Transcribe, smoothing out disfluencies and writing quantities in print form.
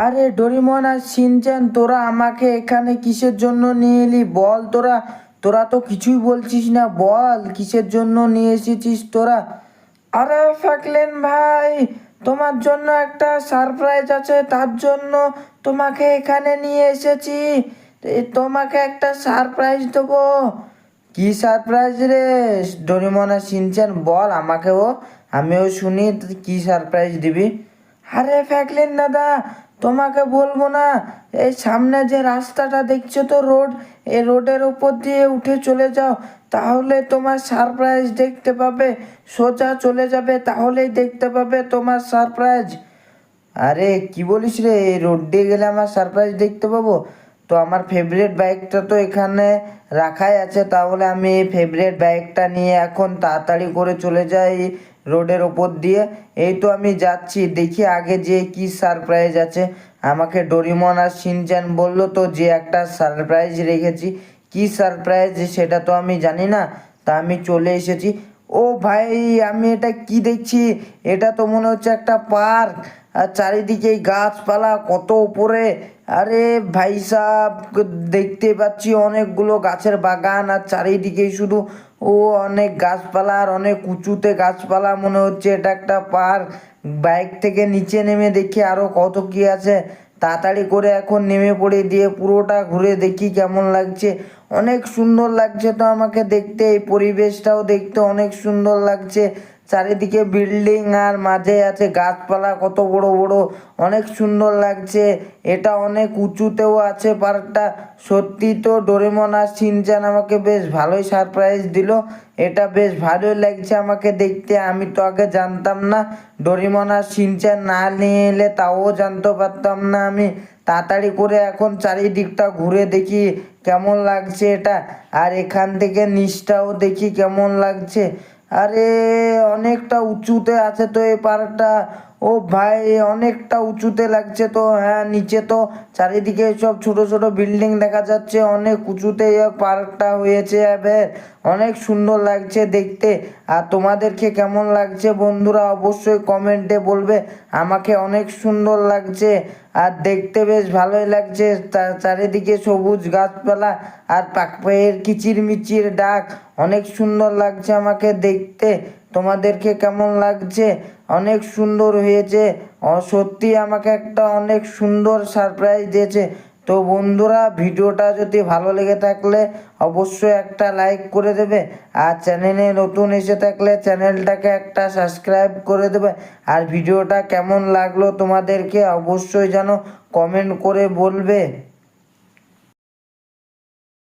আরে ডোরিমন আর শিনচ্যান, তোরা আমাকে এখানে কিসের জন্য নিয়ে এলি বল। তোরা তোরা তো কিছুই বলছিস না, বল কিসের জন্য নিয়ে এসেছিস তোরা। আরে ফ্র্যাঙ্কলিন ভাই, তোমার জন্য একটা সারপ্রাইজ আছে, তার জন্য তোমাকে এখানে নিয়ে এসেছি। তোমাকে একটা সারপ্রাইজ দেবো। কি সারপ্রাইজ রে ডোরিমন আর শিনচ্যান, বল আমাকেও, আমিও শুনি কি সারপ্রাইজ দিবি। আরে ফ্র্যাঙ্কলিন দাদা, তোমাকে বলবো না, এই সামনে যে রাস্তাটা দেখছো তো, রোড, এই রোডের উপর দিয়ে উঠে চলে যাও, তাহলে তোমার সারপ্রাইজ দেখতে পাবে। সোজা চলে যাবে, তাহলেই দেখতে পাবে তোমার সারপ্রাইজ। আরে কি বলিস রে, এই রোড দিয়ে গেলে আমার সারপ্রাইজ দেখতে পাবো? তো আমার ফেভারিট বাইকটা তো এখানে রাখাই আছে, তাহলে আমি এই ফেভারিট বাইকটা নিয়ে এখন তাড়াতাড়ি করে চলে যাই রোডের ওপর দিয়ে। এই তো আমি যাচ্ছি, দেখি আগে যে কি সারপ্রাইজ আছে। আমাকে ডোরিমন আর শিনচ্যান বললো তো যে একটা সারপ্রাইজ রেখেছি, কি সারপ্রাইজ সেটা তো আমি জানি না। তা আমি চলে এসেছি। ও ভাই, আমি এটা কি দেখছি, এটা তো মনে হচ্ছে একটা পার্ক। আর চারিদিকে গাছপালা কত উপরে। আরে ভাই সাব, দেখতে পাচ্ছি অনেকগুলো গাছের বাগান, আর চারিদিকে শুধু ও অনেক গাছপালা, আর অনেক উঁচুতে গাছপালা, মনে হচ্ছে এটা একটা পার্ক। বাইক থেকে নিচে নেমে দেখি আরো কত কি আছে। তাড়াতাড়ি করে এখন নেমে পড়ে দিয়ে পুরোটা ঘুরে দেখি কেমন লাগছে। অনেক সুন্দর লাগছে তো আমাকে দেখতে, এই পরিবেশটাও দেখতে অনেক সুন্দর লাগছে। চারিদিকে বিল্ডিং, আর মাঝে আছে গাছপালা কত বড় বড়, অনেক সুন্দর লাগছে। এটা অনেক উঁচুতেও আছে পার্কটা। সত্যি তো ডোরেমন আর শিনচ্যান আমাকে বেশ ভালোই সারপ্রাইজ দিল। এটা বেশ ভালোই লাগছে আমাকে দেখতে। আমি তো আগে জানতাম না, ডোরেমন আর শিনচ্যান না নিয়ে এলে তাও জানতে পারতাম না আমি। তাড়াতাড়ি করে এখন চারিদিকটা ঘুরে দেখি কেমন লাগছে এটা, আর এখান থেকে নিচটাও দেখি কেমন লাগছে। আরে অনেকটা উঁচুতে আছে তো এই পাহাড়টা। ও ভাই, অনেকটা উঁচুতে লাগছে তো। হ্যাঁ, নিচে তো চারিদিকে সব ছোট ছোট বিল্ডিং দেখা যাচ্ছে, অনেক উঁচুতে এই পার্কটা হয়েছে। এবার অনেক সুন্দর লাগছে দেখতে। আর তোমাদেরকে কেমন লাগছে বন্ধুরা, অবশ্যই কমেন্টে বলবে। আমাকে অনেক সুন্দর লাগছে, আর দেখতে বেশ ভালোই লাগছে। চারিদিকে সবুজ গাছপালা, আর পাখির কিচিরমিচির ডাক, অনেক সুন্দর লাগছে আমাকে দেখতে। তোমাদেরকে কেমন লাগছে? অনেক সুন্দর হয়েছে। সত্যি আমাকে একটা অনেক সুন্দর সারপ্রাইজ দিয়েছে। তো বন্ধুরা, ভিডিওটা যদি ভালো লেগে থাকলে অবশ্যই একটা লাইক করে দেবে, আর চ্যানেলে নতুন এসে থাকলে চ্যানেলটাকে একটা সাবস্ক্রাইব করে দেবে। আর ভিডিওটা কেমন লাগলো তোমাদেরকে অবশ্যই যেন কমেন্ট করে বলবে।